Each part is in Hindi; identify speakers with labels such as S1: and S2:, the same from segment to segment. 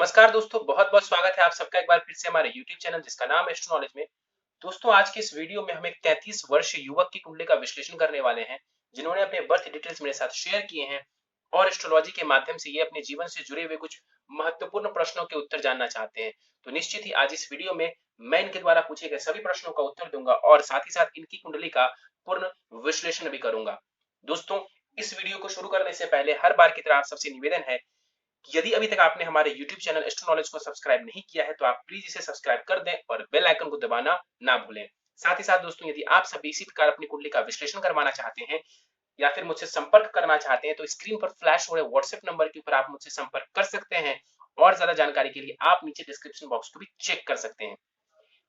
S1: नमस्कार दोस्तों, बहुत-बहुत स्वागत है आप सबका एक बार फिर से हमारे YouTube चैनल जिसका नाम है एस्ट्रो नॉलेज में। दोस्तों आज के इस वीडियो में हम एक 33 वर्षीय युवक की कुंडली का विश्लेषण करने वाले हैं, जिन्होंने अपने बर्थ डिटेल्स मेरे साथ शेयर किए हैं और एस्ट्रोलॉजी के माध्यम से ये अपने जीवन से जुड़े हुए कुछ महत्वपूर्ण प्रश्नों के उत्तर जानना चाहते हैं। तो निश्चित ही आज इस वीडियो में मैं इनके द्वारा पूछे गए सभी प्रश्नों का उत्तर दूंगा और साथ ही साथ इनकी कुंडली का पूर्ण विश्लेषण भी करूंगा। दोस्तों, इस वीडियो को शुरू करने से पहले हर बार की तरह आप सबसे निवेदन है यदि अभी तक आपने हमारे YouTube चैनल एस्ट्रो नॉलेज को सब्सक्राइब नहीं किया है तो आप प्लीज इसे सब्सक्राइब कर दें और बेल आइकन को दबाना ना भूलें। साथ ही साथ दोस्तों, यदि आप सभी इसी प्रकार अपनी कुंडली का विश्लेषण करवाना चाहते हैं या फिर मुझसे संपर्क करना चाहते हैं तो स्क्रीन पर फ्लैश हो रहे व्हाट्सएप नंबर के ऊपर आप मुझसे संपर्क कर सकते हैं और ज्यादा जानकारी के लिए आप नीचे डिस्क्रिप्शन बॉक्स को भी चेक कर सकते हैं।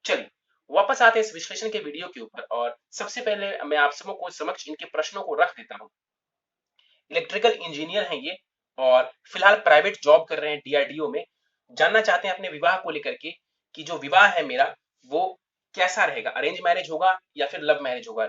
S1: चलिए वापस आते हैं इस विश्लेषण के वीडियो के ऊपर और सबसे पहले मैं आप सबों को समक्ष इनके प्रश्नों को रख देता हूं। इलेक्ट्रिकल इंजीनियर हैं ये और फिलहाल प्राइवेट जॉब कर रहे हैं डीआरडीओ में। जानना चाहते हैं अपने विवाह को लेकर के कि जो विवाह है मेरा वो कैसा रहेगा, अरेंज मैरिज होगा या फिर लव मैरिज होगा।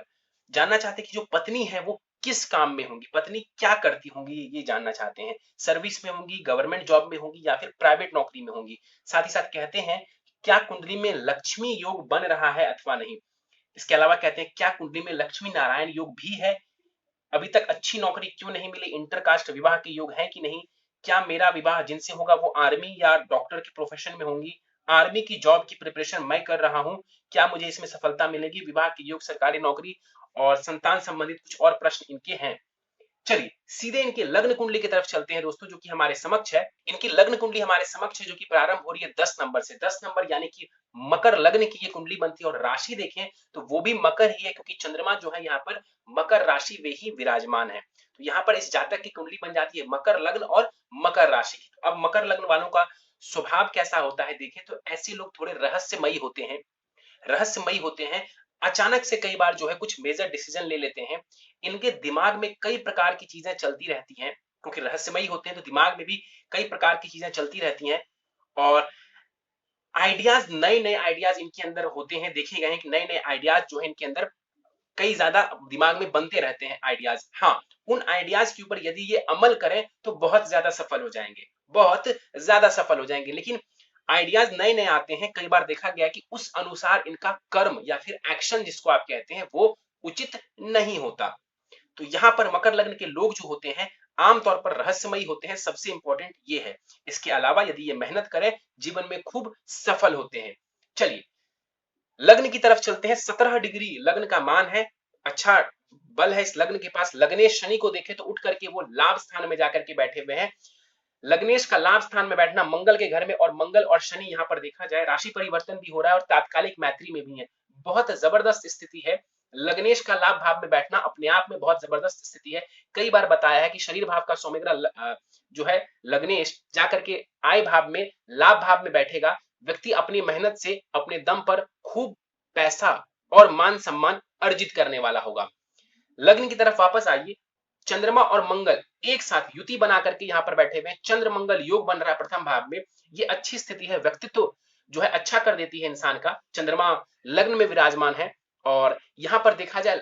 S1: जानना चाहते हैं कि जो पत्नी है वो किस काम में होंगी, पत्नी क्या करती होंगी, ये जानना चाहते हैं। सर्विस में होंगी, गवर्नमेंट जॉब में होंगी या फिर प्राइवेट नौकरी में होंगी। साथ ही साथ कहते हैं क्या कुंडली में लक्ष्मी योग बन रहा है अथवा नहीं। इसके अलावा कहते हैं क्या कुंडली में लक्ष्मी नारायण योग भी है, अभी तक अच्छी नौकरी क्यों नहीं मिली, इंटरकास्ट विवाह के योग है कि नहीं, क्या मेरा विवाह जिनसे होगा वो आर्मी या डॉक्टर के प्रोफेशन में होंगी, आर्मी की जॉब की प्रिपरेशन मैं कर रहा हूं, क्या मुझे इसमें सफलता मिलेगी, विवाह के योग, सरकारी नौकरी और संतान संबंधित कुछ और प्रश्न इनके हैं। चलिए सीधे इनके लग्न कुंडली की तरफ चलते हैं दोस्तों, जो कि हमारे समक्ष है। इनकी लग्न कुंडली हमारे समक्ष है जो कि प्रारंभ हो रही है 10 नंबर से। 10 नंबर यानी कि मकर लग्न की ये कुंडली बनती है और राशि देखें तो वो भी मकर ही है, क्योंकि चंद्रमा जो है यहाँ पर मकर राशि में ही विराजमान है। तो यहाँ पर इस जातक की कुंडली बन जाती है मकर लग्न और मकर राशि की। तो अब मकर लग्न वालों का स्वभाव कैसा होता है देखें तो ऐसे लोग थोड़े रहस्यमयी होते हैं। अचानक से कई बार जो है कुछ मेजर डिसीजन ले लेते हैं। इनके दिमाग में कई प्रकार की चीजें चलती रहती हैं, क्योंकि रहस्यमयी होते हैं तो दिमाग में भी कई प्रकार की चीजें चलती रहती हैं और आइडियाज, नए नए आइडियाज इनके अंदर होते हैं। देखे गए हैं कि नए नए आइडियाज जो है इनके अंदर कई ज्यादा दिमाग में बनते रहते हैं आइडियाज। हाँ, उन आइडियाज के ऊपर यदि ये अमल करें तो बहुत ज्यादा सफल हो जाएंगे, बहुत ज्यादा सफल हो जाएंगे। लेकिन आइडियाज नए नए आते हैं, कई बार देखा गया कि उस अनुसार इनका कर्म या फिर एक्शन जिसको आप कहते हैं वो उचित नहीं होता। तो यहाँ पर मकर लग्न के लोग जो होते हैं आमतौर पर रहस्यमयी होते हैं, सबसे इंपॉर्टेंट ये है। इसके अलावा यदि ये मेहनत करें जीवन में खूब सफल होते हैं। चलिए लग्न की तरफ चलते हैं। 17 डिग्री लग्न का मान है, अच्छा बल है इस लग्न के पास। लग्नेश शनि को देखें तो उठ करके वो लाभ स्थान में जाकर के बैठे हुए हैं। लग्नेश का लाभ स्थान में बैठना मंगल के घर में, और मंगल और शनि यहाँ पर देखा जाए राशि परिवर्तन भी हो रहा है और तात्कालिक मैत्री में भी है। बहुत जबरदस्त स्थिति है। लग्नेश का लाभ भाव में बैठना अपने आप में बहुत जबरदस्त स्थिति है। कई बार बताया है कि शरीर भाव का सौमिग्रह जो है लग्नेश जाकर के आय भाव में, लाभ भाव में बैठेगा। व्यक्ति अपनी मेहनत से अपने दम पर खूब पैसा और मान सम्मान अर्जित करने वाला होगा। लग्न की तरफ वापस आइए। चंद्रमा और मंगल एक साथ युति बना करके यहाँ पर बैठे हुए हैं। चंद्र मंगल योग बन रहा है प्रथम भाव में। ये अच्छी स्थिति है, व्यक्तित्व जो है अच्छा कर देती है इंसान का। चंद्रमा लग्न में विराजमान है और यहाँ पर देखा जाए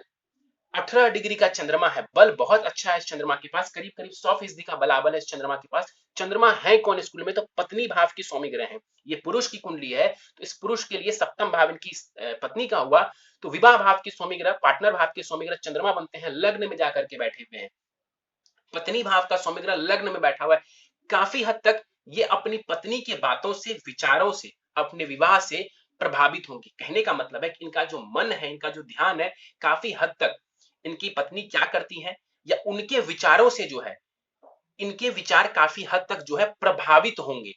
S1: 18 डिग्री का चंद्रमा है। बल बहुत अच्छा है इस चंद्रमा के पास, करीब करीब 100% का बलाबल है इस चंद्रमा के पास। चंद्रमा है कौन इस कुंडली में, तो पत्नी भाव की स्वामी ग्रह है। ये पुरुष की कुंडली है तो इस पुरुष के लिए सप्तम भाव इनकी पत्नी का हुआ, तो विवाह भाव की स्वामी ग्रह, पार्टनर भाव के स्वामी ग्रह चंद्रमा बनते हैं, लग्न में जाकर के बैठे हुए हैं। पत्नी भाव का स्वामी ग्रह लग्न में बैठा हुआ है। काफी हद तक ये अपनी पत्नी के बातों से, विचारों से, अपने विवाह से प्रभावित होंगी। कहने का मतलब है कि इनका जो मन है, इनका जो ध्यान है, काफी हद तक इनकी पत्नी क्या करती है या उनके विचारों से जो है, इनके विचार काफी हद तक जो है प्रभावित होंगे।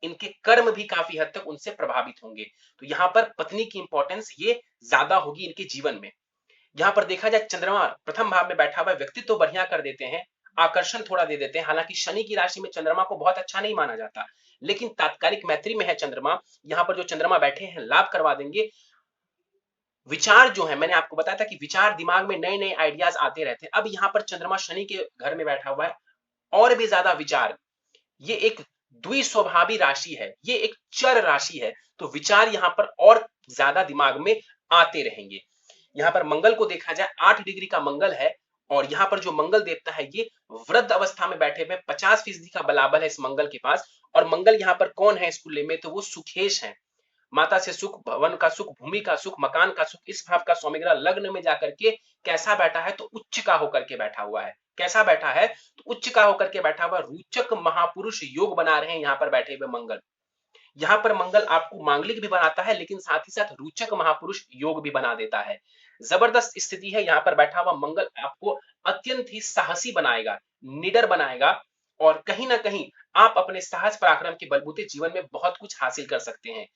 S1: इनके कर्म भी काफी हद तक उनसे प्रभावित होंगे। तो यहाँ पर पत्नी की इंपॉर्टेंस ये ज्यादा होगी इनके जीवन में। यहाँ पर देखा जाए चंद्रमा प्रथम भाव में बैठा हुआ, व्यक्तित्व तो बढ़िया कर देते हैं, आकर्षण थोड़ा दे देते हैं। हालांकि शनि की राशि में चंद्रमा को बहुत अच्छा नहीं माना जाता, लेकिन तात्कालिक मैत्री में है चंद्रमा। यहाँ पर जो चंद्रमा बैठे हैं लाभ करवा देंगे। विचार जो है, मैंने आपको बताया था कि विचार, दिमाग में नए नए आइडियाज आते रहते हैं। अब यहाँ पर चंद्रमा शनि के घर में बैठा हुआ है, और भी ज्यादा विचार। ये एक द्विस्वभावी राशि है, ये एक चर राशि है, तो विचार यहाँ पर और ज्यादा दिमाग में आते रहेंगे। यहाँ पर मंगल को देखा जाए 8 डिग्री का मंगल है और यहाँ पर जो मंगल देवता है ये वृद्ध अवस्था में बैठे हुए 50% का बलाबल है इस मंगल के पास। और मंगल यहाँ पर कौन है इस कुंडली में, तो वो सुखेश है। माता से सुख, भवन का सुख, भूमि का सुख, मकान का सुख, इस भाव का स्वामी ग्रह लग्न में जाकर के कैसा बैठा है, तो उच्च का होकर के बैठा हुआ है। कैसा बैठा है, तो उच्च का होकर के बैठा हुआ। रोचक महापुरुष योग बना रहे हैं यहाँ पर बैठे हुए मंगल। यहाँ पर मंगल आपको मांगलिक भी बनाता है, लेकिन साथ ही साथ रोचक महापुरुष योग भी बना देता है। जबरदस्त स्थिति है। यहाँ पर बैठा हुआ मंगल आपको अत्यंत ही साहसी बनाएगा, निडर बनाएगा, और कहीं ना कहीं आप अपने साहस पराक्रम के बलबूते जीवन में बहुत कुछ हासिल कर सकते हैं।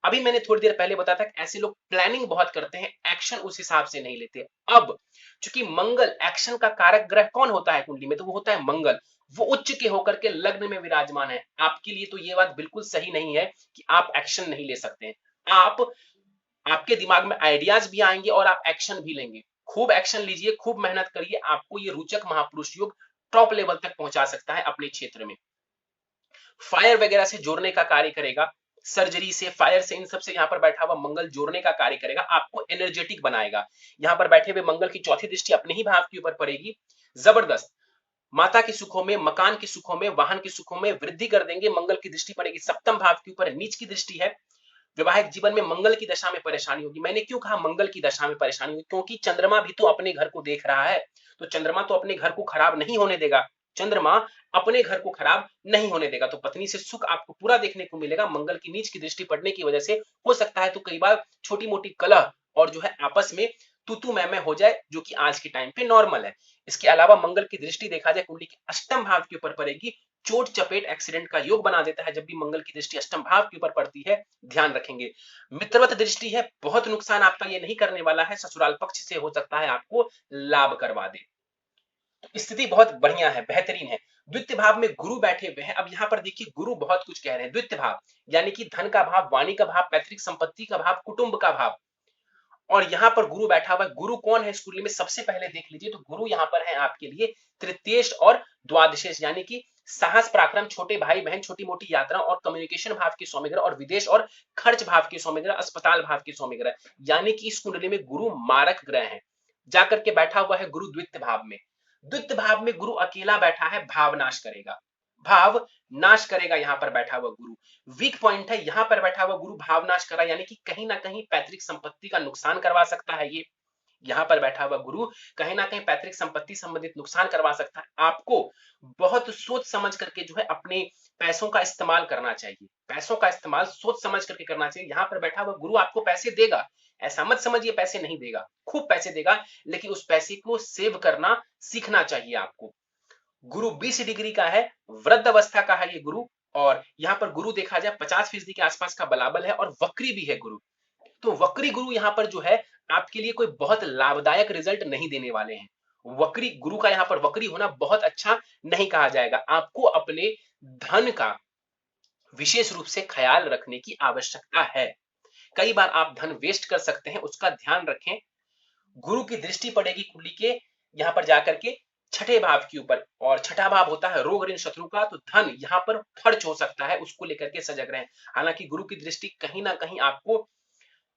S1: अभी मैंने थोड़ी देर पहले बताया था कि ऐसे लोग प्लानिंग बहुत करते हैं, एक्शन उस हिसाब से नहीं लेते। अब चूंकि मंगल एक्शन का कारक ग्रह कौन होता है कुंडली में, तो वो होता है मंगल। वो उच्च के होकर के लग्न में विराजमान है। आपके लिए तो ये बात बिल्कुल सही नहीं है कि आप एक्शन नहीं ले सकते हैं। आप आपके दिमाग में आइडियाज भी आएंगे और आप एक्शन भी लेंगे। खूब एक्शन लीजिए, खूब मेहनत करिए, आपको ये रोचक महापुरुष योग टॉप लेवल तक पहुंचा सकता है अपने क्षेत्र में। फायर वगैरह से जोड़ने का कार्य करेगा, सर्जरी से, फायर से, इन सब से यहाँ पर बैठा हुआ मंगल जोड़ने का कार्य करेगा, आपको एनर्जेटिक बनाएगा। यहाँ पर बैठे हुए मंगल की चौथी दृष्टि अपने ही भाव के ऊपर पड़ेगी। जबरदस्त। माता के सुखों में, मकान के सुखों में, वाहन के सुखों में वृद्धि कर देंगे। मंगल की दृष्टि पड़ेगी सप्तम भाव के ऊपर, नीच की दृष्टि है। वैवाहिक जीवन में मंगल की दशा में परेशानी होगी। मैंने क्यों कहा मंगल की दशा में परेशानी होगी, क्योंकि चंद्रमा भी तो अपने घर को देख रहा है। तो चंद्रमा तो अपने घर को खराब नहीं होने देगा। चंद्रमा अपने घर को खराब नहीं होने देगा। तो पत्नी से सुख आपको पूरा देखने को मिलेगा। मंगल की नीच की दृष्टि पड़ने की वजह से हो सकता है तो कई बार छोटी मोटी कलह और जो है आपस में तू तू मैं हो जाए, जो कि आज के टाइम पे नॉर्मल है। इसके अलावा मंगल की दृष्टि देखा जाए कुंडली के अष्टम भाव के ऊपर पड़ेगी। चोट चपेट एक्सीडेंट का योग बना देता है जब भी मंगल की दृष्टि अष्टम भाव के ऊपर पड़ती है, ध्यान रखेंगे। मित्रवत दृष्टि है, बहुत नुकसान आपका ये नहीं करने वाला है। ससुराल पक्ष से हो सकता है आपको लाभ करवा दे। तो स्थिति बहुत बढ़िया है, बेहतरीन है। द्वितीय भाव में गुरु बैठे हुए हैं। अब यहाँ पर देखिए गुरु बहुत कुछ कह रहे हैं। द्वितीय भाव यानी कि धन का भाव, वाणी का भाव, पैतृक संपत्ति का भाव, कुटुंब का भाव, और यहाँ पर गुरु बैठा हुआ है। गुरु कौन है इस कुंडली में, सबसे पहले देख लीजिए तो गुरु यहाँ पर है आपके लिए तृतीयेश और द्वादशेश, यानी कि साहस पराक्रम, छोटे भाई बहन, छोटी मोटी यात्रा और कम्युनिकेशन भाव के स्वामी ग्रह, और विदेश और खर्च भाव के स्वामी ग्रह, अस्पताल भाव के स्वामी ग्रह। यानी कि इस कुंडली में गुरु मारक ग्रह है। जाकर के बैठा हुआ है गुरु द्वितीय भाव में। द्वितीय भाव में गुरु अकेला बैठा है, भाव नाश करेगा। भाव नाश करेगा यहाँ पर बैठा हुआ गुरु। वीक पॉइंट है, यहाँ पर बैठा हुआ गुरु भाव नाश कर रहा है, यानी कि कहीं ना कहीं पैतृक संपत्ति का नुकसान करवा सकता है। ये यहाँ पर बैठा हुआ गुरु कहीं ना कहीं पैतृक संपत्ति संबंधित नुकसान करवा सकता है। आपको बहुत सोच समझ करके जो है अपने पैसों का इस्तेमाल करना चाहिए। पैसों का इस्तेमाल सोच समझ करके करना चाहिए। यहाँ पर बैठा हुआ गुरु आपको पैसे देगा, ऐसा मत समझिए पैसे नहीं देगा, खूब पैसे देगा, लेकिन उस पैसे को सेव करना सीखना चाहिए आपको। गुरु 20 डिग्री का है, वृद्ध अवस्था का है ये गुरु। और यहाँ पर गुरु देखा जाए 50% के आसपास का बलाबल है, और वक्री भी है गुरु। तो वक्री गुरु यहाँ पर जो है आपके लिए कोई बहुत लाभदायक रिजल्ट नहीं देने वाले हैं। वक्री गुरु का यहाँ पर वक्री होना बहुत अच्छा नहीं कहा जाएगा। आपको अपने धन का विशेष रूप से ख्याल रखने की आवश्यकता है। कई बार आप धन वेस्ट कर सकते हैं, उसका ध्यान रखें। गुरु की दृष्टि पड़ेगी कुंडली के यहाँ पर जाकर के छठे भाव के ऊपर, और छठा भाव होता है रोग ऋण शत्रु का। तो धन यहाँ पर खर्च हो सकता है, उसको लेकर के सजग रहें। हालांकि गुरु की दृष्टि कहीं ना कहीं आपको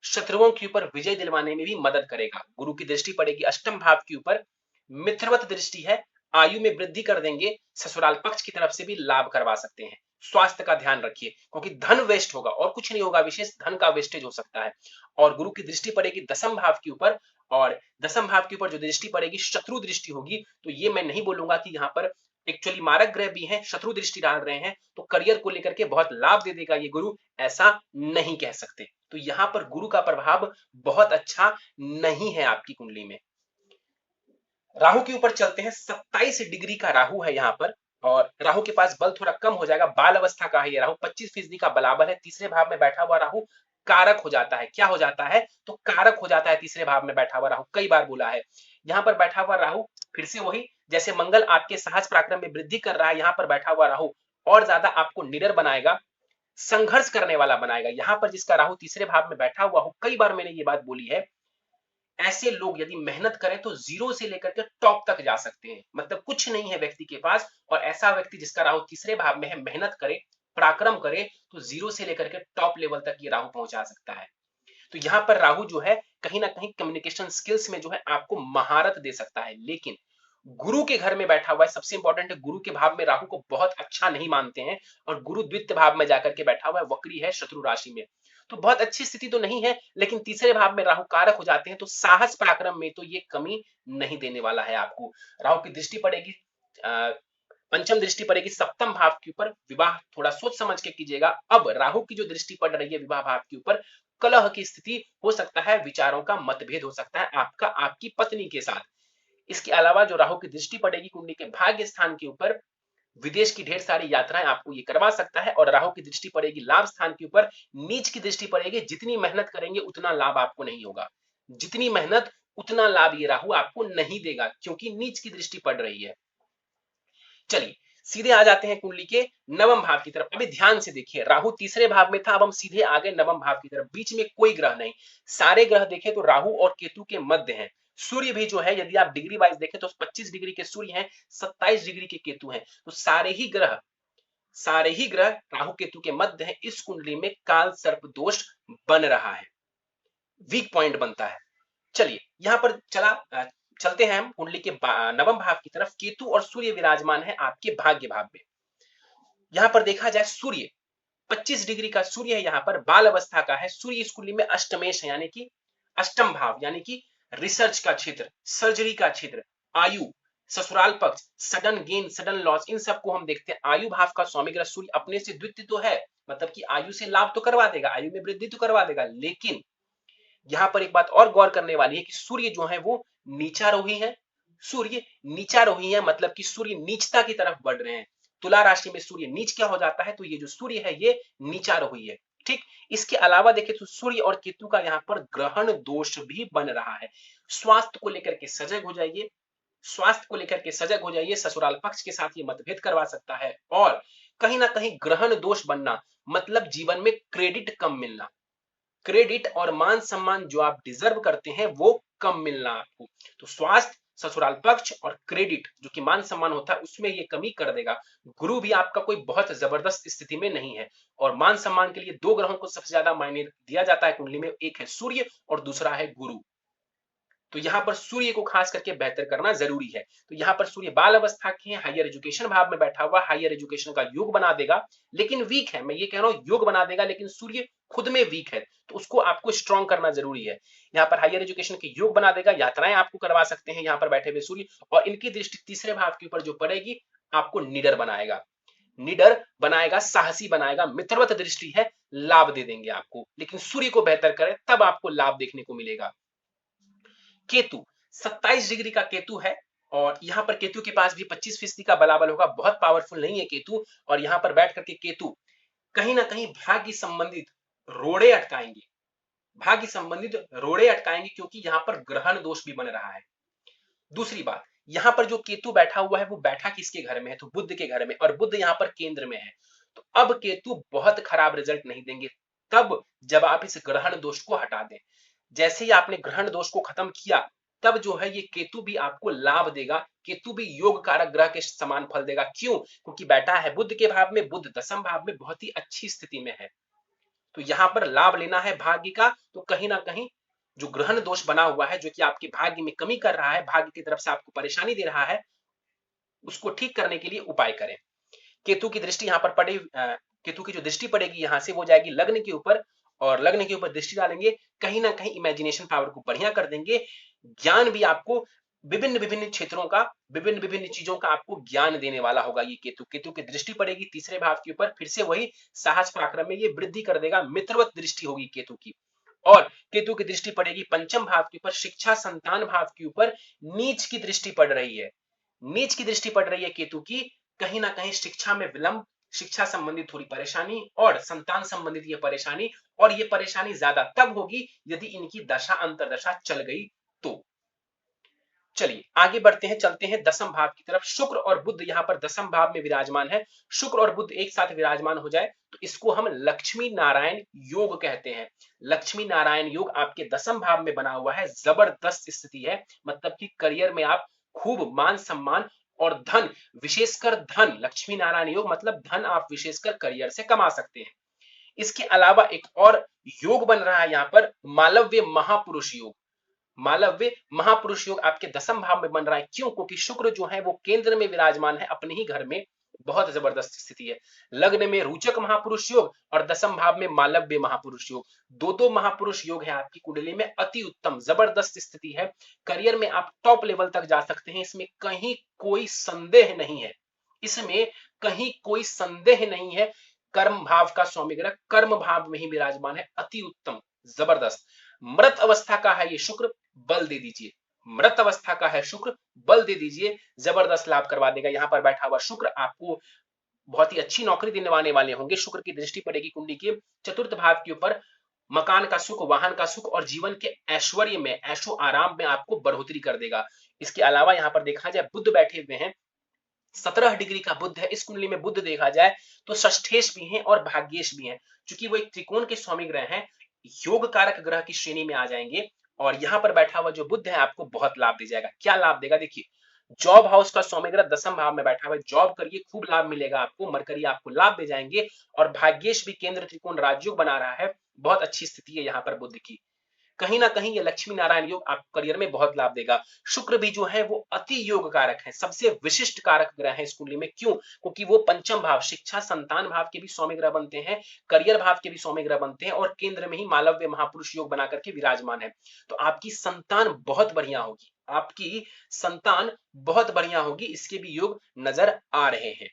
S1: शत्रुओं के ऊपर विजय दिलवाने में भी मदद करेगा। गुरु की दृष्टि पड़ेगी अष्टम भाव के ऊपर। मित्रवत दृष्टि है, आयु में वृद्धि कर देंगे, ससुराल पक्ष की तरफ से भी लाभ करवा सकते हैं। स्वास्थ्य का ध्यान रखिए, क्योंकि धन वेस्ट होगा और कुछ नहीं होगा, विशेष धन का वेस्टेज हो सकता है। और गुरु की दृष्टि पड़ेगी दसम भाव के ऊपर, और दसम भाव के ऊपर जो दृष्टि पड़ेगी शत्रु दृष्टि होगी। तो ये मैं नहीं बोलूंगा कि यहाँ पर एक्चुअली मारक ग्रह भी हैं, शत्रु दृष्टि डाल रहे हैं तो करियर को लेकर के बहुत लाभ दे देगा ये गुरु, ऐसा नहीं कह सकते। तो यहाँ पर गुरु का प्रभाव बहुत अच्छा नहीं है आपकी कुंडली में। राहु के ऊपर चलते हैं। 27 डिग्री का राहु है यहाँ पर, और राहु के पास बल थोड़ा कम हो जाएगा, बाल अवस्था का है ये राहु। 25% का बलाबल है। तीसरे भाव में बैठा हुआ राहु कारक हो जाता है। क्या हो जाता है, तो कारक हो जाता है। तीसरे भाव में बैठा हुआ राहु, कई बार बोला है। यहाँ पर बैठा हुआ राहु फिर से वही, जैसे मंगल आपके साहस पराक्रम में वृद्धि कर रहा है, यहाँ पर बैठा हुआ राहु और ज्यादा आपको निडर बनाएगा, संघर्ष करने वाला बनाएगा। यहाँ पर जिसका राहु तीसरे भाव में बैठा हुआ हो, कई बार मैंने ये बात बोली है, ऐसे लोग यदि मेहनत करें तो जीरो से लेकर के टॉप तक जा सकते हैं। मतलब कुछ नहीं है व्यक्ति के पास, और ऐसा व्यक्ति जिसका राहु तीसरे भाव में है, मेहनत करे, पराक्रम करे, तो जीरो से लेकर के टॉप लेवल तक ये राहु पहुंचा सकता है। तो यहाँ पर राहु जो है कहीं ना कहीं कम्युनिकेशन स्किल्स में जो है आपको महारत दे सकता है, लेकिन गुरु के घर में बैठा हुआ है, सबसे इंपॉर्टेंट है गुरु के भाव में राहु को बहुत अच्छा नहीं मानते हैं, और गुरु द्वितीय भाव में जाकर के बैठा हुआ है, वक्री है शत्रु राशि में। तो बहुत अच्छी स्थिति तो नहीं है, लेकिन तीसरे भाव में राहु कारक हो जाते हैं, तो साहस पराक्रम में तो ये कमी नहीं देने वाला है आपको। राहु की दृष्टि पड़ेगी, पंचम दृष्टि पड़ेगी सप्तम भाव के ऊपर, विवाह थोड़ा सोच समझ के कीजिएगा। अब राहु की जो दृष्टि पड़ रही है विवाह भाव के ऊपर, कलह की स्थिति हो सकता है, विचारों का मतभेद हो सकता है आपका आपकी पत्नी के साथ। इसके अलावा जो राहु की दृष्टि पड़ेगी कुंडली के भाग्य स्थान के ऊपर, विदेश की ढेर सारी यात्राएं आपको ये करवा सकता है। और राहु की दृष्टि पड़ेगी लाभ स्थान के ऊपर, नीच की दृष्टि पड़ेगी, जितनी मेहनत करेंगे उतना लाभ आपको नहीं होगा, जितनी मेहनत उतना लाभ ये राहु आपको नहीं देगा, क्योंकि नीच की दृष्टि पड़ रही है। चलिए सीधे आ जाते हैं कुंडली के नवम भाव की तरफ। अभी ध्यान से देखिए, राहु तीसरे भाव में था, अब हम सीधे आ गए नवम भाव की तरफ। बीच में कोई ग्रह नहीं, सारे ग्रह देखें तो राहु और केतु के मध्य हैं। सूर्य भी जो है, यदि आप डिग्री वाइज देखें तो 25 डिग्री के सूर्य हैं, 27 डिग्री के केतु हैं। तो सारे ही ग्रह राहु केतु के मध्य हैं। इस कुंडली में काल सर्प दोष बन रहा है, वीक पॉइंट बनता है। चलिए यहां पर चलते हैं हम कुंडली के नवम भाव की तरफ। केतु और सूर्य विराजमान है आपके भाग्य भाव में। यहां पर देखा जाए, सूर्य 25 डिग्री का सूर्य है, यहाँ पर बाल अवस्था का है। सूर्य इस कुंडली में अष्टमेश है, यानी कि अष्टम भाव, यानी कि रिसर्च का क्षेत्र, सर्जरी का क्षेत्र, आयु, ससुराल पक्ष, सडन गेन, सडन लॉस, इन सबको हम देखते हैं। आयु भाव का स्वामी ग्रह सूर्य अपने से द्वितीय तो है, मतलब कि आयु से लाभ तो करवा देगा, आयु में वृद्धि तो करवा देगा, लेकिन यहां पर एक बात और गौर करने वाली है कि सूर्य जो है वो नीचारोही है। सूर्य नीचारोही है, मतलब कि सूर्य नीचता की तरफ बढ़ रहे हैं। तुला राशि में सूर्य नीच क्या हो जाता है, तो ये जो सूर्य है ये नीचारोही है। ठीक, इसके अलावा देखें तो सूर्य और केतु का यहाँ पर ग्रहण दोष भी बन रहा है। स्वास्थ्य को लेकर के सजग हो जाइए, स्वास्थ्य को लेकर के सजग हो जाइए। ससुराल पक्ष के साथ ये मतभेद करवा सकता है, और कहीं ना कहीं ग्रहण दोष बनना मतलब जीवन में क्रेडिट कम मिलना, क्रेडिट और मान सम्मान जो आप डिजर्व करते हैं वो कम मिलना आपको। तो स्वास्थ्य, ससुराल पक्ष और क्रेडिट जो कि मान सम्मान होता है, उसमें ये कमी कर देगा। गुरु भी आपका कोई बहुत जबरदस्त स्थिति में नहीं है, और मान सम्मान के लिए दो ग्रहों को सबसे ज्यादा मायने दिया जाता है कुंडली में, एक है सूर्य और दूसरा है गुरु। तो यहाँ पर सूर्य को खास करके बेहतर करना जरूरी है। तो यहाँ पर सूर्य बाल अवस्था के हैं, हायर एजुकेशन भाव में बैठा हुआ, हायर एजुकेशन का योग बना देगा, लेकिन वीक है। मैं ये कह रहा हूँ योग बना देगा, लेकिन सूर्य खुद में वीक है, तो उसको आपको स्ट्रॉन्ग करना जरूरी है। यहाँ पर हायर एजुकेशन के योग बना देगा, यात्राएं आपको करवा सकते हैं यहाँ पर बैठे हुए सूर्य, और इनकी दृष्टि तीसरे भाव के ऊपर जो पड़ेगी, आपको निडर बनाएगा, निडर बनाएगा, साहसी बनाएगा। मित्रवत दृष्टि है, लाभ दे देंगे आपको, लेकिन सूर्य को बेहतर करें तब आपको लाभ देखने को मिलेगा। केतु 27 डिग्री का केतु है, और यहां पर केतु के पास भी 25% का बलाबल होगा, बहुत पावरफुल नहीं है केतु। और यहां पर बैठ करके केतु कहीं ना कहीं भाग्य संबंधित रोड़े अटकाएंगे, भाग्य संबंधित रोड़े अटकाएंगे, क्योंकि यहां पर ग्रहण दोष भी बन रहा है। दूसरी बात, यहां पर जो केतु बैठा हुआ है वो बैठा किसके घर में है, तो बुध के घर में, और बुध यहां पर केंद्र में है। तो अब केतु बहुत खराब रिजल्ट नहीं देंगे तब जब आप इस ग्रहण दोष को हटा दें। जैसे ही आपने ग्रहण दोष को खत्म किया, तब जो है ये केतु भी आपको लाभ देगा। केतु भी योग कारक ग्रह के समान फल देगा। क्यों? क्योंकि बैठा है बुध के भाव में, बुध दसम भाव में बहुत ही अच्छी स्थिति में है। तो यहां पर लाभ लेना है भाग्य का, तो कहीं ना कहीं जो ग्रहण दोष बना हुआ है, जो कि आपके भाग्य में कमी कर रहा है, भाग्य की तरफ से आपको परेशानी दे रहा है, उसको ठीक करने के लिए उपाय करें। केतु की दृष्टि यहाँ पर पड़े, केतु की जो दृष्टि पड़ेगी यहाँ से वो जाएगी लग्न के ऊपर, और लग्न के ऊपर दृष्टि डालेंगे, कहीं ना कहीं इमेजिनेशन पावर को बढ़िया कर देंगे। ज्ञान भी आपको विभिन्न विभिन्न क्षेत्रों का, विभिन्न विभिन्न चीजों का आपको ज्ञान देने वाला होगा ये केतु। केतु की दृष्टि पड़ेगी तीसरे भाव के ऊपर, फिर से वही साहस पराक्रम में ये वृद्धि कर देगा। मित्रवत दृष्टि होगी केतु की। और केतु की दृष्टि पड़ेगी पंचम भाव के ऊपर, शिक्षा संतान भाव के ऊपर नीच की दृष्टि पड़ रही है, नीच की दृष्टि पड़ रही है केतु की। कहीं ना कहीं शिक्षा में विलंब, शिक्षा संबंधित थोड़ी परेशानी, और संतान संबंधित ये परेशानी, और ये परेशानी ज्यादा तब होगी यदि इनकी दशा अंतरदशा चल गई तो। चलिए आगे बढ़ते हैं, चलते हैं दसम भाव की तरफ। शुक्र और बुध यहाँ पर दसम भाव में विराजमान है। शुक्र और बुध एक साथ विराजमान हो जाए तो इसको हम लक्ष्मी नारायण योग कहते हैं। लक्ष्मी नारायण योग आपके दसम भाव में बना हुआ है, जबरदस्त स्थिति है। मतलब कि करियर में आप खूब मान सम्मान और धन, विशेषकर धन, लक्ष्मी नारायण योग मतलब धन आप विशेषकर करियर से कमा सकते हैं। इसके अलावा एक और योग बन रहा है यहाँ पर, मालव्य महापुरुष योग। मालव्य महापुरुष योग आपके दसम भाव में बन रहा है। क्यों? क्योंकि शुक्र जो है वो केंद्र में विराजमान है, अपने ही घर में, बहुत जबरदस्त स्थिति है। लग्न में रोचक महापुरुष योग और दसम भाव में मालव्य महापुरुष योग, दो महापुरुष योग है आपकी कुंडली में, अति उत्तम जबरदस्त स्थिति है। करियर में आप टॉप लेवल तक जा सकते हैं, इसमें कहीं कोई संदेह नहीं है, इसमें कहीं कोई संदेह नहीं है। कर्म भाव का स्वामी ग्रह कर्म भाव में ही विराजमान है, अति उत्तम जबरदस्त। मृत अवस्था का है ये शुक्र, बल दे दीजिए। मृत अवस्था का है शुक्र, बल दे दीजिए, जबरदस्त लाभ करवा देगा। यहां पर बैठा हुआ शुक्र आपको बहुत ही अच्छी नौकरी दिलवाने वाले होंगे। शुक्र की दृष्टि पड़ेगी कुंडली के चतुर्थ भाव के ऊपर, मकान का सुख, वाहन का सुख और जीवन के ऐश्वर्य में, ऐशो आराम में आपको बढ़ोतरी कर देगा। इसके अलावा यहां पर देखा जाए बुध बैठे हुए हैं, 17 डिग्री का बुध है। इस कुंडली में बुध देखा जाए तो षष्ठेश भी हैं और भाग्येश भी हैं, क्योंकि वो एक त्रिकोण के स्वामी ग्रह हैं, योग कारक ग्रह की श्रेणी में आ जाएंगे। और यहां पर बैठा हुआ जो बुध है आपको बहुत लाभ दे जाएगा। क्या लाभ देगा? देखिए, जॉब हाउस का स्वामी ग्रह दसम भाव में बैठा हुआ है, जॉब करिए, खूब लाभ मिलेगा आपको, मरकरी आपको लाभ दे जाएंगे। और भाग्येश भी केंद्र त्रिकोण राजयोग बना रहा है, बहुत अच्छी स्थिति है यहाँ पर बुध की। कहीं ना कहीं ये लक्ष्मी नारायण योग आपको करियर में बहुत लाभ देगा। शुक्र भी जो है वो अति योग कारक है, सबसे विशिष्ट कारक ग्रह है इस कुंडली में। क्यों? क्योंकि वो पंचम भाव, शिक्षा संतान भाव के भी स्वामी ग्रह बनते हैं, करियर भाव के भी स्वामी ग्रह बनते हैं, और केंद्र में ही मालव्य महापुरुष योग बना करके विराजमान है। तो आपकी संतान बहुत बढ़िया होगी, आपकी संतान बहुत बढ़िया होगी, इसके भी योग नजर आ रहे हैं।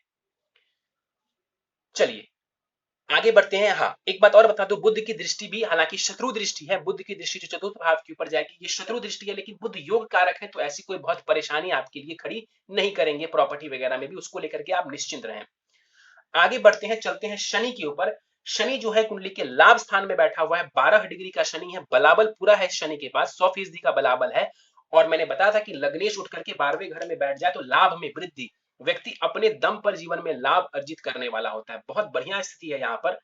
S1: चलिए आगे बढ़ते हैं। हाँ, एक बात और बता दो, बुध की दृष्टि भी हालांकि शत्रु दृष्टि है, बुध की दृष्टि जो चतुर्थ भाव के ऊपर जाएगी ये शत्रु दृष्टि है, लेकिन बुध योग कारक है, तो ऐसी कोई बहुत परेशानी आपके लिए खड़ी नहीं करेंगे। प्रॉपर्टी वगैरह में भी उसको लेकर के आप निश्चिंत रहें। आगे बढ़ते हैं, चलते हैं शनि के ऊपर। शनि जो है कुंडली के लाभ स्थान में बैठा हुआ है, 12 डिग्री का शनि है, बलाबल पूरा है शनि के पास, 100% का बलाबल है। और मैंने बताया था कि लग्नेश उठ करके 12वें घर में बैठ जाए तो लाभ में वृद्धि, व्यक्ति अपने दम पर जीवन में लाभ अर्जित करने वाला होता है। बहुत बढ़िया स्थिति है यहाँ पर।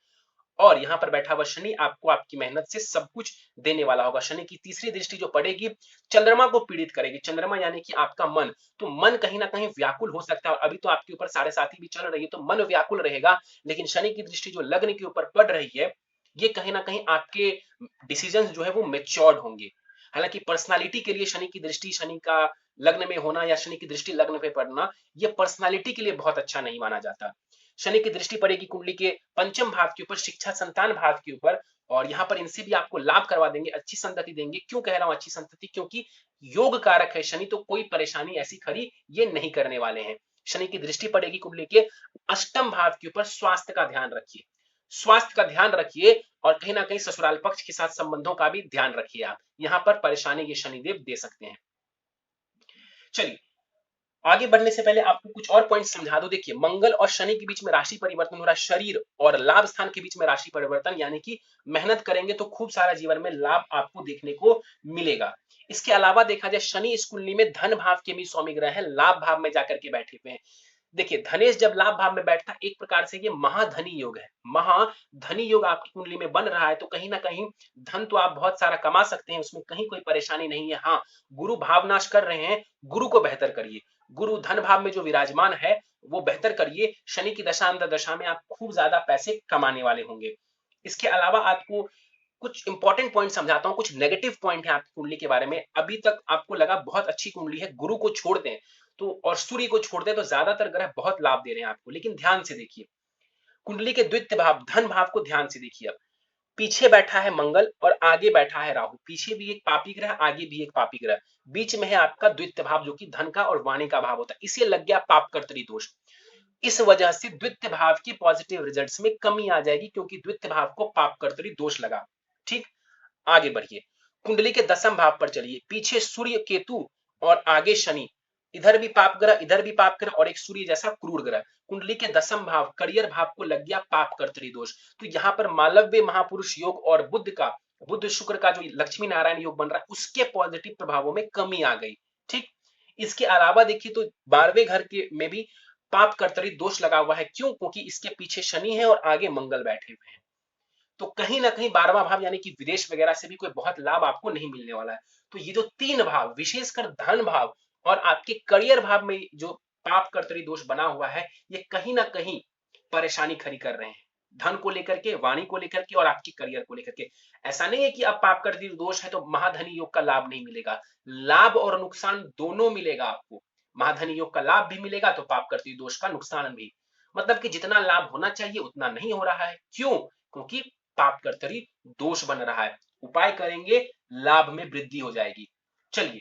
S1: और यहाँ पर बैठा हुआ शनि आपको आपकी मेहनत से सब कुछ देने वाला होगा। शनि की तीसरी दृष्टि जो पड़ेगी चंद्रमा को पीड़ित करेगी। चंद्रमा यानी कि आपका मन, तो मन कहीं ना कहीं व्याकुल हो सकता है। और अभी तो आपके ऊपर 7.5 भी चल रही है, तो मन व्याकुल रहेगा। लेकिन शनि की दृष्टि जो लग्न के ऊपर पड़ रही है, ये कहीं ना कहीं आपके डिसीजन जो है वो मेच्योर्ड होंगे। हालांकि पर्सनालिटी के लिए शनि की दृष्टि, शनि का लग्न में होना या शनि की दृष्टि लग्न पे पड़ना, ये पर्सनालिटी के लिए बहुत अच्छा नहीं माना जाता। शनि की दृष्टि पड़ेगी कुंडली के पंचम भाव के ऊपर, शिक्षा संतान भाव के ऊपर, और यहाँ पर इनसे भी आपको लाभ करवा देंगे, अच्छी संतति देंगे। क्यों कह रहा हूं अच्छी संतति? क्योंकि योग कारक है शनि, तो कोई परेशानी ऐसी खड़ी ये नहीं करने वाले हैं। शनि की दृष्टि पड़ेगी कुंडली के अष्टम भाव के ऊपर, स्वास्थ्य का ध्यान रखिए, स्वास्थ्य का ध्यान रखिए। और कहीं ना कहीं ससुराल पक्ष के साथ संबंधों का भी ध्यान रखिए। आप यहाँ पर परेशानी ये शनिदेव दे सकते हैं। चलिए आगे बढ़ने से पहले आपको कुछ और पॉइंट समझा दो। देखिए, मंगल और शनि के बीच में राशि परिवर्तन हो रहा है, शरीर और लाभ स्थान के बीच में राशि परिवर्तन, यानी कि मेहनत करेंगे तो खूब सारा जीवन में लाभ आपको देखने को मिलेगा। इसके अलावा देखा जाए शनि इस कुंडली में धन भाव के भी स्वामी ग्रह है, लाभ भाव में जाकर के बैठे हुए हैं। देखिए, धनेश जब लाभ भाव में बैठता है, एक प्रकार से ये महाधनी योग है, महाधनी योग आपकी कुंडली में बन रहा है। तो कहीं ना कहीं धन तो आप बहुत सारा कमा सकते हैं, उसमें कहीं कोई परेशानी नहीं है। हाँ, गुरु भावनाश कर रहे हैं, गुरु को बेहतर करिए। गुरु धन भाव में जो विराजमान है वो बेहतर करिए। शनि की दशा अंतर दशा में आप खूब ज्यादा पैसे कमाने वाले होंगे। इसके अलावा आपको कुछ इंपॉर्टेंट पॉइंट समझाता हूं, कुछ नेगेटिव पॉइंट है आपकी कुंडली के बारे में। अभी तक आपको लगा बहुत अच्छी कुंडली है, गुरु को छोड़ दें तो और सूर्य को छोड़ दें तो ज्यादातर ग्रह बहुत लाभ दे रहे हैं आपको। लेकिन ध्यान से देखिए, कुंडली के द्वितीय भाव धन भाव को ध्यान से देखिए। अब पीछे बैठा है मंगल और आगे बैठा है राहु, पीछे भी एक पापी ग्रह, आगे भी एक पापी ग्रह, बीच में है आपका द्वितीय भाव जो कि धन का और वाणी का भाव होता है। इसे लग गया पाप कर्तरी दोष। इस वजह से द्वितीय भाव के पॉजिटिव रिजल्ट्स में कमी आ जाएगी, क्योंकि द्वितीय भाव को पाप कर्तरी दोष लगा। ठीक, आगे बढ़िए, कुंडली के दसम भाव पर चलिए। पीछे सूर्य केतु और आगे शनि, इधर भी पाप ग्रह, इधर भी पाप ग्रह, और एक सूर्य जैसा क्रूर ग्रह। कुंडली के दसम भाव करियर भाव को लग गया पाप कर्तरी दोष। तो यहाँ पर मालव्य महापुरुष योग और बुध शुक्र का जो लक्ष्मी नारायण योग बन रहा है, उसके पॉजिटिव प्रभावों में कमी आ गई। ठीक, इसके अलावा देखिए तो 12वें घर के में भी पाप कर्तरी दोष लगा हुआ है। क्यों? क्योंकि इसके पीछे शनि है और आगे मंगल बैठे हुए हैं। तो कहीं ना कहीं 12वां भाव यानी कि विदेश वगैरह से भी कोई बहुत लाभ आपको नहीं मिलने वाला है। तो ये जो 3 भाव, विशेषकर धन भाव और आपके करियर भाव में जो पाप कर्तरी दोष बना हुआ है, ये कहीं ना कहीं परेशानी खड़ी कर रहे हैं। धन को लेकर के, वाणी को लेकर के और आपके करियर को लेकर के। ऐसा नहीं है कि अब पाप कर दोष है तो महाधनी योग का लाभ नहीं मिलेगा, लाभ और नुकसान दोनों मिलेगा आपको। महाधनी योग का लाभ भी मिलेगा तो पाप करती दोष का नुकसान भी। मतलब कि जितना लाभ होना चाहिए उतना नहीं हो रहा है। क्यों? क्योंकि पाप कर्तरी दोष बन रहा है। उपाय करेंगे, लाभ में वृद्धि हो जाएगी। चलिए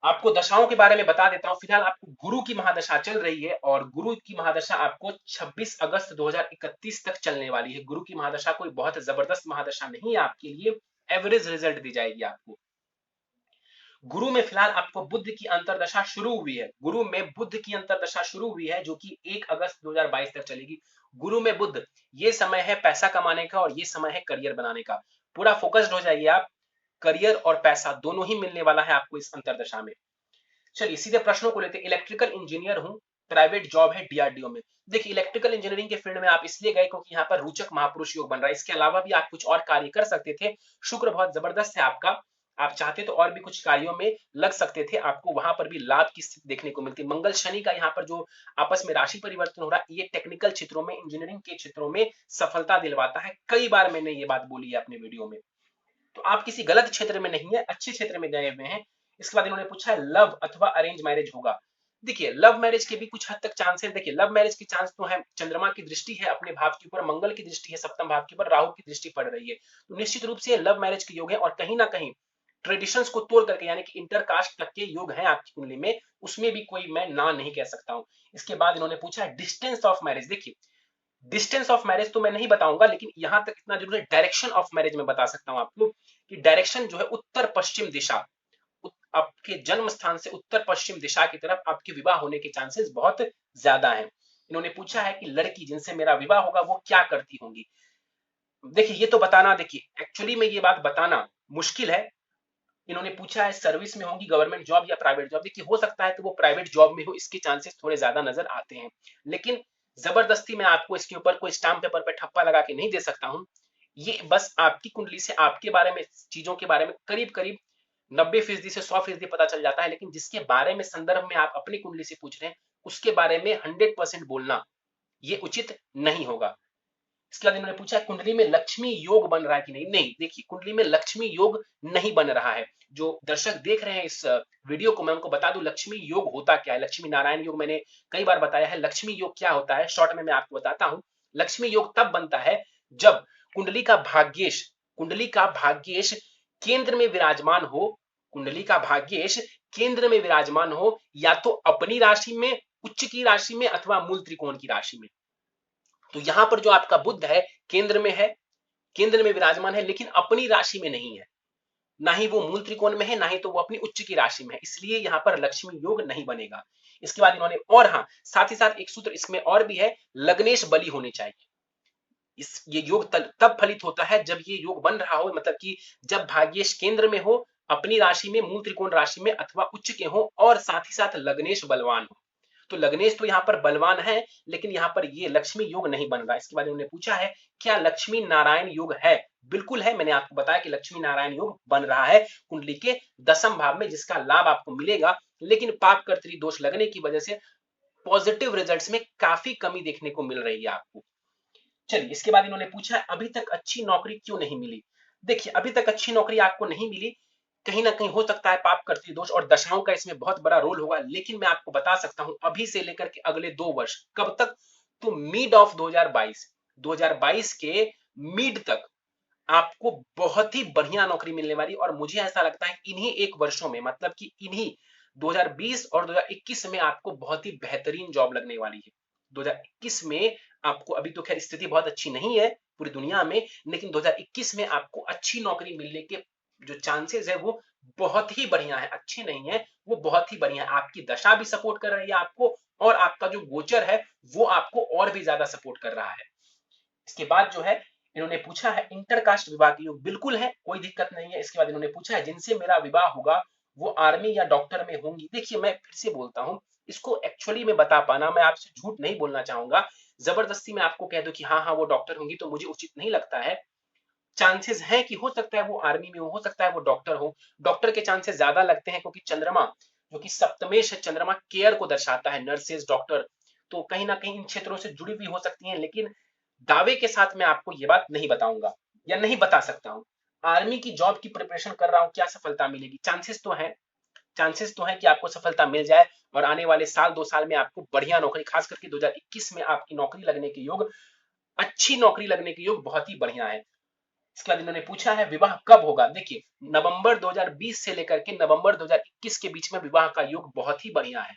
S1: आपको दशाओं के बारे में बता देता हूं। फिलहाल आपको गुरु की महादशा चल रही है और गुरु की महादशा आपको 26 अगस्त 2031 तक चलने वाली है। गुरु की महादशा कोई बहुत जबरदस्त महादशा नहीं है आपके लिए, एवरेज रिजल्ट दी जाएगी आपको। गुरु में फिलहाल आपको बुध की अंतरदशा शुरू हुई है। गुरु में बुध की अंतरदशा शुरू हुई है जो कि 1 अगस्त 2022 तक चलेगी। गुरु में बुध, ये समय है पैसा कमाने का और ये समय है करियर बनाने का। पूरा फोकस्ड हो जाइए आप, करियर और पैसा दोनों ही मिलने वाला है आपको इस अंतरदशा में। चलिए सीधे प्रश्नों को लेते हैं। इलेक्ट्रिकल इंजीनियर हूं, प्राइवेट जॉब है डीआरडीओ में। देखिए इलेक्ट्रिकल इंजीनियरिंग के फील्ड में आप इसलिए गए क्योंकि यहाँ पर रोचक महापुरुष योग बन रहा है। इसके अलावा भी आप कुछ और कार्य कर सकते थे। शुक्र बहुत जबरदस्त है आपका, आप चाहते तो और भी कुछ कार्यों में लग सकते थे, आपको वहां पर भी लाभ की स्थिति देखने को मिलती। मंगल शनि का यहाँ पर जो आपस में राशि परिवर्तन हो रहा है, ये टेक्निकल क्षेत्रों में, इंजीनियरिंग के क्षेत्रों में सफलता दिलवाता है। कई बार मैंने ये बात बोली है अपने वीडियो में। तो आप किसी गलत क्षेत्र में नहीं है, अच्छे क्षेत्र में गए हुए हैं। इसके बाद इन्होंने पूछा है लव अथवा अरेंज मैरिज होगा। देखिए लव मैरिज के भी कुछ हद तक चांसेस, देखिए लव मैरिज के चांस तो है, चंद्रमा की दृष्टि है अपने भाव के ऊपर, मंगल की दृष्टि है सप्तम भाव के ऊपर, राहु की दृष्टि पड़ रही है, तो निश्चित रूप से लव मैरिज के योग है। और कहीं ना कहीं ट्रेडिशंस को तोड़ करके, यानी कि इंटरकास्ट तक के योग है आपकी कुंडली में, उसमें भी कोई मैं ना नहीं कह सकता हूं। इसके बाद इन्होंने पूछा है डिस्टेंस ऑफ मैरिज। देखिए डिस्टेंस ऑफ मैरिज तो मैं नहीं बताऊंगा, लेकिन यहां तक इतना जरूर है, डायरेक्शन ऑफ मैरिज में बता सकता हूं आपको कि डायरेक्शन जो है उत्तर पश्चिम दिशा, आपके जन्म स्थान से उत्तर पश्चिम दिशा की तरफ आपके विवाह होने के चांसेस बहुत ज्यादा हैं। इन्होंने पूछा है कि लड़की जिनसे मेरा विवाह होगा वो क्या करती होंगी। देखिए ये तो बताना, देखिए एक्चुअली में ये बात बताना मुश्किल है। इन्होंने पूछा है सर्विस में होंगी, गवर्नमेंट जॉब या प्राइवेट जॉब। देखिए हो सकता है कि वो प्राइवेट जॉब में हो, इसके चांसेस थोड़े ज्यादा नजर आते हैं, लेकिन जबरदस्ती मैं आपको इसके ऊपर कोई स्टाम्प पेपर पे ठप्पा लगा के नहीं दे सकता हूं। ये बस आपकी कुंडली से आपके बारे में, चीजों के बारे में करीब करीब 90% से 100% पता चल जाता है, लेकिन जिसके बारे में संदर्भ में आप अपनी कुंडली से पूछ रहे हैं उसके बारे में 100% बोलना ये उचित नहीं होगा। इसके बाद इन्होंने पूछा कुंडली में लक्ष्मी योग बन रहा है कि नहीं। नहीं, देखिए कुंडली में लक्ष्मी योग नहीं बन रहा है। जो दर्शक देख रहे हैं इस वीडियो को, मैं उनको बता दूं लक्ष्मी योग होता क्या है। लक्ष्मी नारायण योग मैंने कई बार बताया है। लक्ष्मी योग क्या होता है शॉर्ट में मैं आपको बताता हूं। लक्ष्मी योग तब बनता है जब कुंडली का भाग्येश, कुंडली का भाग्येश केंद्र में विराजमान हो, कुंडली का भाग्येश केंद्र में विराजमान हो, या तो अपनी राशि में, उच्च की राशि में, अथवा मूल त्रिकोण की राशि में। तो यहां पर जो आपका बुध है केंद्र में है, केंद्र में विराजमान है, लेकिन अपनी राशि में नहीं है, ना ही वो मूल त्रिकोण में है, ना ही तो वो अपनी उच्च की राशि में है, इसलिए यहां पर लक्ष्मी योग नहीं बनेगा। इसके बाद इन्होंने, और हाँ साथ ही साथ एक सूत्र इसमें और भी है, लग्नेश बली होने चाहिए। ये योग तब फलित होता है जब ये योग बन रहा हो, मतलब कि जब भाग्येश केंद्र में हो, अपनी राशि में, मूल त्रिकोण राशि में अथवा उच्च के हो, और साथ ही साथ लग्नेश बलवान हो। तो लग्नेश तो यहाँ पर बलवान है, लेकिन यहाँ पर ये लक्ष्मी योग नहीं बन रहा। इसके बाद उन्होंने पूछा है क्या लक्ष्मी नारायण योग है। बिल्कुल है, मैंने आपको बताया कि लक्ष्मी नारायण योग बन रहा है कुंडली के 10वें भाव में, जिसका लाभ आपको मिलेगा, लेकिन पाप कर्तरी दोष लगने की वजह से पॉजिटिव रिजल्ट्स में काफी कमी देखने को मिल रही है आपको। चलिए इसके बाद इन्होंने पूछा है अभी तक अच्छी नौकरी क्यों नहीं मिली। देखिए अभी तक अच्छी नौकरी आपको नहीं मिली, कहीं ना कहीं हो सकता है पाप कर्तरी दोष और दशाओं का इसमें बहुत बड़ा रोल होगा, लेकिन मैं आपको बता सकता हूं अभी से लेकर के अगले 2 वर्ष, कब तक, तो मिड ऑफ 2022 के मिड तक आपको बहुत ही बढ़िया नौकरी मिलने वाली। और मुझे ऐसा लगता है इन्हीं 1 वर्षों में, मतलब कि इन्हीं 2020 और 2021 में आपको बहुत ही बेहतरीन जॉब लगने वाली है। 2021 में आपको, अभी तो खैर स्थिति बहुत अच्छी नहीं है पूरी दुनिया में, लेकिन 2021 में आपको अच्छी नौकरी मिलने के जो चांसेस है वो बहुत ही बढ़िया है। अच्छे नहीं है, वो बहुत ही बढ़िया है। आपकी दशा भी सपोर्ट कर रही है आपको, और आपका जो गोचर है वो आपको और भी ज्यादा सपोर्ट कर रहा है। इसके बाद जो है इन्होंने पूछा है इंटरकास्ट विवाह की योग। बिल्कुल है, कोई दिक्कत नहीं है। इसके बाद इन्होंने पूछा है जिनसे मेरा विवाह होगा वो आर्मी या डॉक्टर में होंगी। देखिए मैं फिर से बोलता हूं, इसको एक्चुअली में बता पाना, मैं आपसे झूठ नहीं बोलना चाहूंगा, जबरदस्ती मैं आपको कह दूं कि हाँ हाँ वो डॉक्टर होंगी तो मुझे उचित नहीं लगता है। चांसेस है कि हो सकता है वो आर्मी में हो सकता है वो डॉक्टर हो। डॉक्टर के चांसेस ज्यादा लगते हैं क्योंकि चंद्रमा जो कि सप्तमेश है, चंद्रमा केयर को दर्शाता है, नर्सेज, डॉक्टर, तो कहीं ना कहीं इन क्षेत्रों से जुड़ी हुई हो सकती हैं, लेकिन दावे के साथ मैं आपको ये बात नहीं बताऊंगा या नहीं बता सकता हूं। आर्मी की जॉब की प्रिपरेशन कर रहा हूं, क्या सफलता मिलेगी? चांसेस तो है कि आपको सफलता मिल जाए और आने वाले साल 2 साल में आपको बढ़िया नौकरी, खास करके 2021 में आपकी नौकरी लगने के योग, अच्छी नौकरी लगने के योग बहुत ही बढ़िया है। इसके बाद इन्होंने पूछा है विवाह कब होगा? देखिए, नवंबर 2020 से लेकर के नवंबर 2021 के बीच में विवाह का योग बहुत ही बढ़िया है।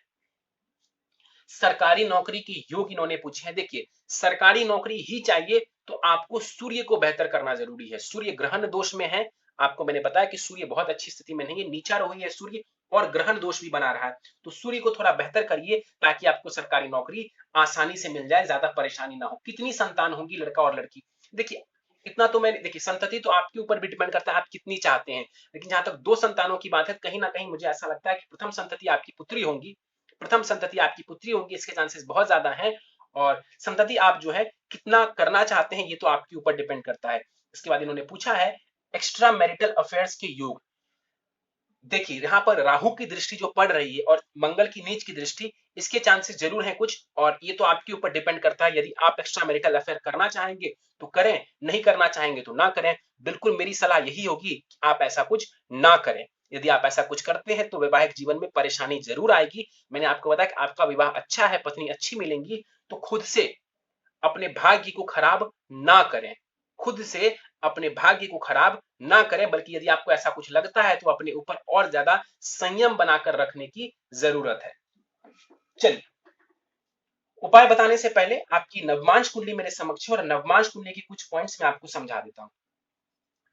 S1: सरकारी नौकरी के योग इन्होंने पूछे हैं। देखिए, सरकारी नौकरी ही चाहिए तो आपको सूर्य को बेहतर करना जरूरी है। सूर्य ग्रहण दोष में है, आपको मैंने बताया कि सूर्य बहुत अच्छी स्थिति में नहीं है, नीचा रोही है सूर्य और ग्रहण दोष भी बना रहा है। तो सूर्य को थोड़ा बेहतर करिए ताकि आपको सरकारी नौकरी आसानी से मिल जाए, ज्यादा परेशानी ना हो। कितनी संतान होगी लड़का और लड़की? देखिए, इतना तो मैंने, देखिए संतति तो आपके ऊपर भी डिपेंड करता है आप कितनी चाहते हैं, लेकिन जहां तक 2 संतानों की बात है, कहीं ना कहीं मुझे ऐसा लगता है कि प्रथम संतति आपकी पुत्री होंगी, प्रथम संतति आपकी पुत्री होगी, इसके चांसेस बहुत ज्यादा हैं। और संतति आप जो है कितना करना चाहते हैं ये तो आपके ऊपर डिपेंड करता है। इसके बाद इन्होंने पूछा है एक्स्ट्रा मैरिटल अफेयर्स के योग। देखिए, यहाँ पर राहु की दृष्टि जो पड़ रही है और मंगल की नीच की दृष्टि, इसके चांसेस जरूर हैं कुछ, और ये तो आपके ऊपर डिपेंड करता है। यदि आप एक्स्ट्रा मैरिटल अफेयर करना चाहेंगे तो करें, नहीं करना चाहेंगे तो ना करें। बिल्कुल मेरी सलाह यही होगी कि आप ऐसा कुछ ना करें। यदि आप ऐसा कुछ करते हैं तो वैवाहिक जीवन में परेशानी जरूर आएगी। मैंने आपको बताया कि आपका विवाह अच्छा है, पत्नी अच्छी मिलेंगी, तो खुद से अपने भाग्य को खराब ना करें, खुद से अपने भाग्य को खराब ना करें, बल्कि यदि आपको ऐसा कुछ लगता है तो अपने ऊपर और ज्यादा संयम बनाकर रखने की जरूरत है। चलिए, उपाय बताने से पहले आपकी नवमांश कुंडली मेरे समक्ष है और नवमांश कुंडली की कुछ पॉइंट्स मैं आपको समझा देता हूं।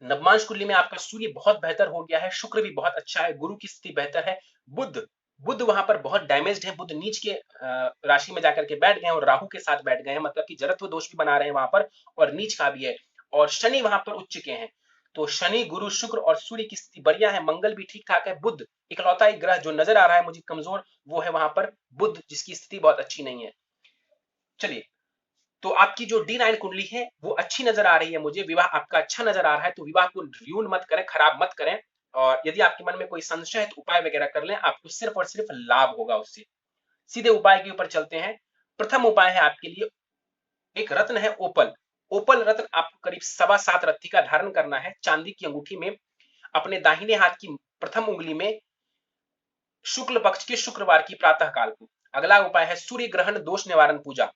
S1: नवमांश कुंडली में आपका सूर्य बहुत बेहतर हो गया है, शुक्र भी बहुत अच्छा है, गुरु की स्थिति बेहतर है, बुध बुध वहां पर बहुत डैमेज्ड है, बुध नीच के राशि में जाकर के बैठ गए और राहु के साथ बैठ गए हैं, मतलब कि जड़त्व दोष भी बना रहे हैं वहां पर और नीच का भी है। और शनि वहां पर उच्च के हैं, तो शनि, गुरु, शुक्र और सूर्य की स्थिति बढ़िया है, मंगल भी ठीक ठाक है। बुध इकलौता एक ग्रह जो नजर आ रहा है मुझे कमजोर, वो है वहां पर बुध, जिसकी स्थिति बहुत अच्छी नहीं है। चलिए, तो आपकी जो D9 कुंडली है वो अच्छी नजर आ रही है मुझे, विवाह आपका अच्छा नजर आ रहा है, तो विवाह को र्यून मत करें, खराब मत करें। और यदि आपके मन में कोई संशय है तो उपाय वगैरह कर लें, आपको सिर्फ और सिर्फ लाभ होगा उससे। सीधे उपाय के ऊपर चलते हैं। प्रथम उपाय है आपके लिए, एक रत्न है ओपल। ओपल रत्न आपको करीब 7.25 रत्ती का धारण करना है चांदी की अंगूठी में, अपने दाहिने हाथ की प्रथम उंगली में, शुक्ल पक्ष के शुक्रवार की प्रातः काल को। अगला उपाय है सूर्य ग्रहण दोष निवारण पूजा।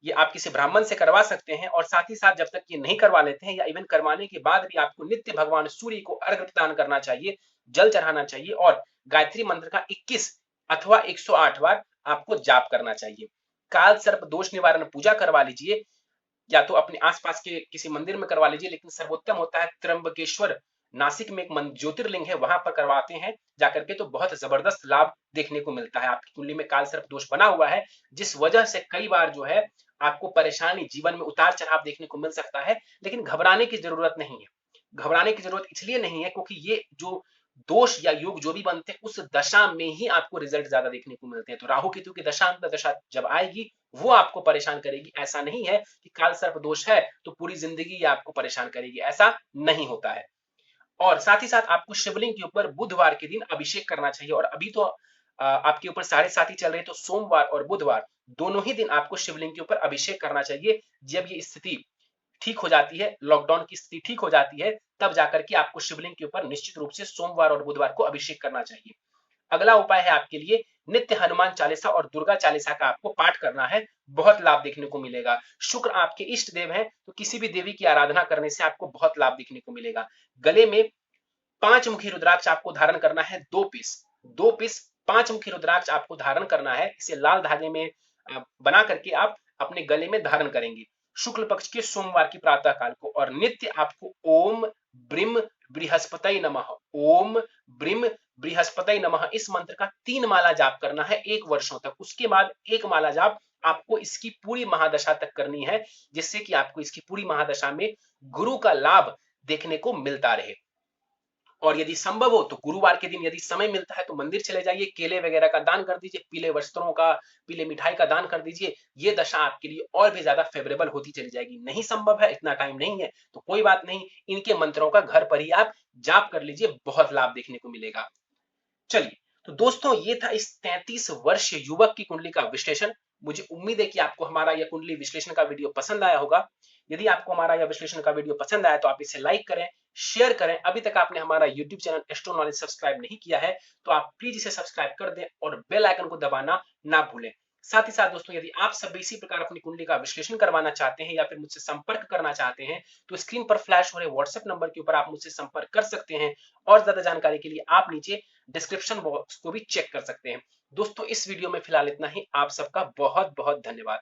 S1: ये आप किसी ब्राह्मण से करवा सकते हैं, और साथ ही साथ जब तक ये नहीं करवा लेते हैं या इवन करवाने के बाद भी आपको नित्य भगवान सूर्य को अर्घ प्रदान करना चाहिए, जल चढ़ाना चाहिए और गायत्री मंत्र का 21 अथवा 108 बार आपको जाप करना चाहिए। काल सर्प दोष निवारण पूजा करवा लीजिए, या तो अपने आसपास के किसी मंदिर में करवा लीजिए, लेकिन सर्वोत्तम होता है त्र्यंबकेश्वर, नासिक में एक ज्योतिर्लिंग है, वहां पर करवाते हैं जाकर के, तो बहुत जबरदस्त लाभ देखने को मिलता है। आपकी कुंडली में काल सर्प दोष बना हुआ है, जिस वजह से कई बार जो है आपको परेशानी, जीवन में उतार चढ़ाव देखने को मिल सकता है, लेकिन घबराने की जरूरत नहीं है। घबराने की जरूरत इसलिए नहीं है क्योंकि ये जो दोष या योग जो भी बनते हैं उस दशा में ही आपको रिजल्ट ज्यादा देखने को मिलते हैं। तो राहु केतु की दशांत दशा जब आएगी वो आपको परेशान करेगी। ऐसा नहीं है कि काल सर्प दोष है तो पूरी जिंदगी ये आपको परेशान करेगी, ऐसा नहीं होता है। और साथ ही साथ आपको शिवलिंग के ऊपर बुधवार के दिन अभिषेक करना चाहिए, और अभी तो आपके ऊपर 7.5 चल रही है, तो सोमवार और बुधवार दोनों ही दिन आपको शिवलिंग के ऊपर अभिषेक करना चाहिए। जब ये स्थिति ठीक हो जाती है, लॉकडाउन की स्थिति ठीक हो जाती है, तब जाकर के आपको शिवलिंग के ऊपर निश्चित रूप से सोमवार और बुधवार को अभिषेक करना चाहिए। अगला उपाय है आपके लिए नित्य हनुमान चालीसा और दुर्गा चालीसा का आपको पाठ करना है, बहुत लाभ देखने को मिलेगा। शुक्र आपके इष्ट देव हैं, तो किसी भी देवी की आराधना करने से आपको बहुत लाभ देखने को मिलेगा। गले में 5 मुखी रुद्राक्ष आपको धारण करना है, 2 पीस 5 मुखी रुद्राक्ष आपको धारण करना है। इसे लाल धागे में बना करके आप अपने गले में धारण करेंगे शुक्ल पक्ष के सोमवार की प्रातः काल को। और नित्य आपको ओम ब्रिम बृहस्पति नमः, ओम ब्रिम बृहस्पति नमः इस मंत्र का 3 माला जाप करना है 1 वर्षों तक। उसके बाद 1 माला जाप आपको इसकी पूरी महादशा तक करनी है, जिससे कि आपको इसकी पूरी महादशा में गुरु का लाभ देखने को मिलता रहे। और यदि संभव हो तो गुरुवार के दिन यदि समय मिलता है तो मंदिर चले जाइए, केले वगैरह का दान कर दीजिए, पीले वस्त्रों का, पीले मिठाई का दान कर दीजिए। ये दशा आपके लिए और भी ज्यादा फेवरेबल होती चली जाएगी। नहीं संभव है, इतना टाइम नहीं है, तो कोई बात नहीं, इनके मंत्रों का घर पर ही आप जाप कर लीजिए, बहुत लाभ देखने को मिलेगा। चलिए, तो दोस्तों ये था इस 33 वर्ष युवक की कुंडली का विश्लेषण। मुझे उम्मीद है कि आपको हमारा यह कुंडली विश्लेषण का वीडियो पसंद आया होगा। यदि आपको हमारा यह विश्लेषण का वीडियो पसंद आया तो आप इसे लाइक करें, शेयर करें। अभी तक आपने हमारा YouTube channel astro knowledge subscribe नहीं किया है तो आप प्लीज इसे सब्सक्राइब कर दें और बेल आइकन को दबाना ना भूलें। साथ ही साथ दोस्तों, यदि आप सब भी इसी प्रकार अपनी कुंडली का विश्लेषण करवाना चाहते हैं या फिर मुझसे संपर्क करना चाहते हैं तो स्क्रीन पर फ्लैश हो रहे व्हाट्सएप नंबर के ऊपर आप मुझसे संपर्क कर सकते हैं और ज्यादा जानकारी के लिए आप नीचे डिस्क्रिप्शन बॉक्स को भी चेक कर सकते हैं। दोस्तों, इस वीडियो में फिलहाल इतना ही। आप सबका बहुत बहुत धन्यवाद।